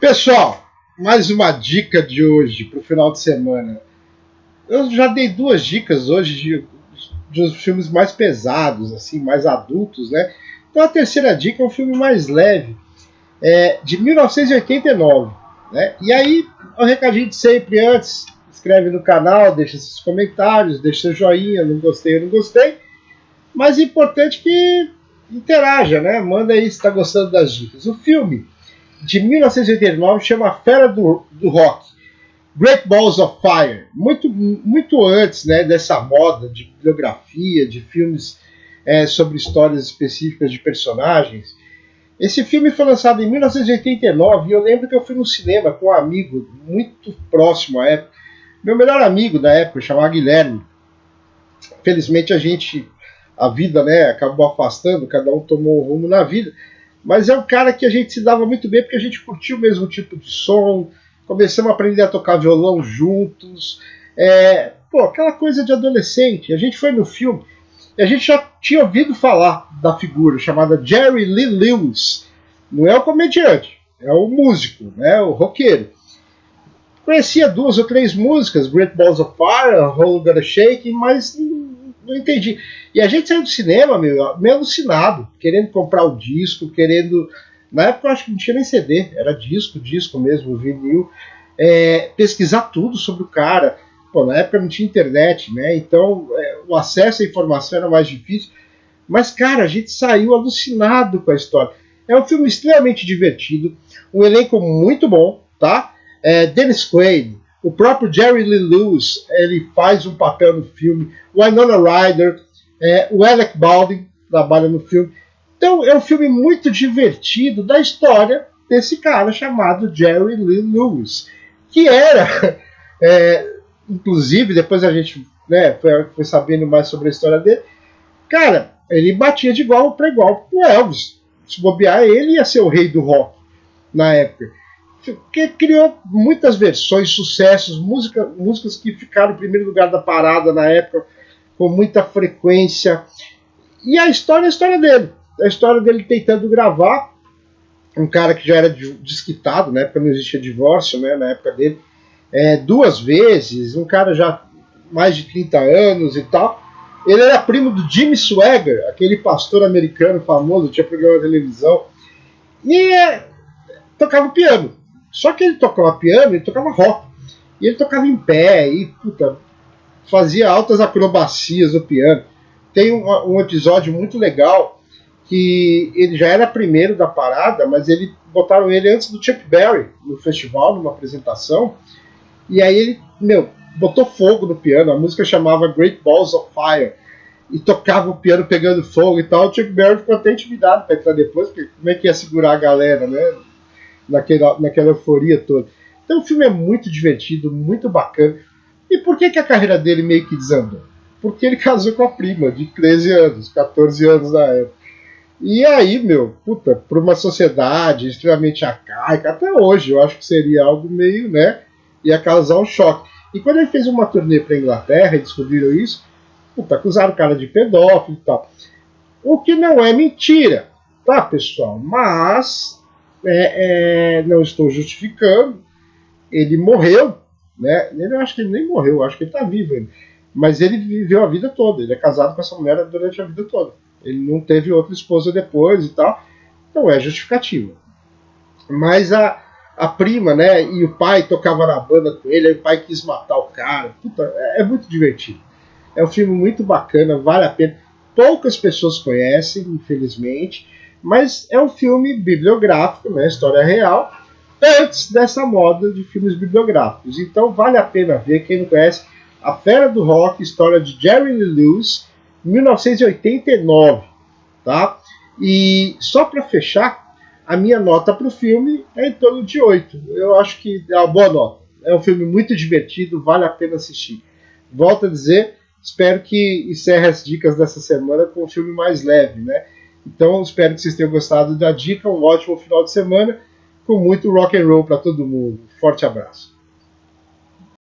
Pessoal, mais uma dica de hoje para o final de semana. Eu já dei duas dicas hoje de filmes mais pesados, assim, mais adultos, né? Então a terceira dica é um filme mais leve, de 1989, né? E aí, o recadinho de sempre antes, inscreve no canal, deixa seus comentários, deixa seu joinha, não gostei, eu não gostei. Mas é importante que interaja, né? Manda aí se está gostando das dicas. O filme de 1989 chama A Fera do Rock, Great Balls of Fire, muito antes, né, dessa moda de biografia, de filmes sobre histórias específicas de personagens. Esse filme foi lançado em 1989 e eu lembro que eu fui no cinema com um amigo muito próximo à época, meu melhor amigo da época, chamado Guilherme. Felizmente a vida, né, acabou afastando, cada um tomou um rumo na vida, mas é um cara que a gente se dava muito bem porque a gente curtia o mesmo tipo de som, começamos a aprender a tocar violão juntos, aquela coisa de adolescente. A gente foi no filme e a gente já tinha ouvido falar da figura chamada Jerry Lee Lewis. Não é o comediante, é o músico, né, o roqueiro. Conhecia duas ou três músicas, Great Balls of Fire, Whole Gotta Shake, mas não entendi. E a gente saiu do cinema, meio alucinado, querendo comprar o disco, querendo... Na época eu acho que não tinha nem CD, era disco mesmo, vinil. Pesquisar tudo sobre o cara. Pô, na época não tinha internet, né? Então o acesso à informação era mais difícil. Mas, cara, a gente saiu alucinado com a história. É um filme extremamente divertido, um elenco muito bom, tá? Dennis Quaid, o próprio Jerry Lee Lewis, ele faz um papel no filme, o Winona Ryder, o Alec Baldwin trabalha no filme. Então é um filme muito divertido da história desse cara chamado Jerry Lee Lewis, que era, inclusive, depois a gente, né, foi sabendo mais sobre a história dele, cara, ele batia de igual para igual com o Elvis. Se bobear, ele ia ser o rei do rock na época. Que criou muitas versões, sucessos, músicas que ficaram em primeiro lugar da parada na época com muita frequência. E a história é a história dele. A história dele tentando gravar, um cara que já era desquitado, na época não existia divórcio, né, na época dele, duas vezes, um cara já mais de 30 anos e tal. Ele era primo do Jimmy Swaggart, aquele pastor americano famoso, tinha programa de televisão, e tocava piano. Só que ele tocava piano, ele tocava rock. E ele tocava em pé e fazia altas acrobacias no piano. Tem um episódio muito legal que ele já era primeiro da parada, mas botaram ele antes do Chuck Berry no festival, numa apresentação. E aí ele, botou fogo no piano. A música chamava Great Balls of Fire. E tocava o piano pegando fogo e tal. O Chuck Berry ficou até intimidado para entrar depois, porque como é que ia segurar a galera, né? Naquela euforia toda. Então o filme é muito divertido, muito bacana. E por que a carreira dele meio que desandou? Porque ele casou com a prima de 13 anos, 14 anos na época. E aí, por uma sociedade extremamente arcaica, até hoje eu acho que seria algo meio, né, ia causar um choque. E quando ele fez uma turnê para a Inglaterra e descobriram isso, acusaram o cara de pedófilo e tal. O que não é mentira, tá, pessoal? Mas não estou justificando. Ele morreu, né? Eu acho que ele nem morreu, eu acho que ele está vivo ainda. Mas ele viveu a vida toda. Ele é casado com essa mulher durante a vida toda. Ele não teve outra esposa depois e tal. Então é justificativa. Mas a prima, né? E o pai tocava na banda com ele. Aí o pai quis matar o cara. É muito divertido. É um filme muito bacana, vale a pena. Poucas pessoas conhecem, infelizmente. Mas é um filme bibliográfico, né? História real. Antes dessa moda de filmes bibliográficos. Então vale a pena ver. Quem não conhece, A Fera do Rock, história de Jerry Lee Lewis, 1989, tá? E só para fechar, a minha nota para o filme é em torno de 8. Eu acho que é uma boa nota. É um filme muito divertido, vale a pena assistir. Volto a dizer, espero que encerre as dicas dessa semana com um filme mais leve, né? Então espero que vocês tenham gostado da dica, um ótimo final de semana, com muito rock and roll para todo mundo. Forte abraço.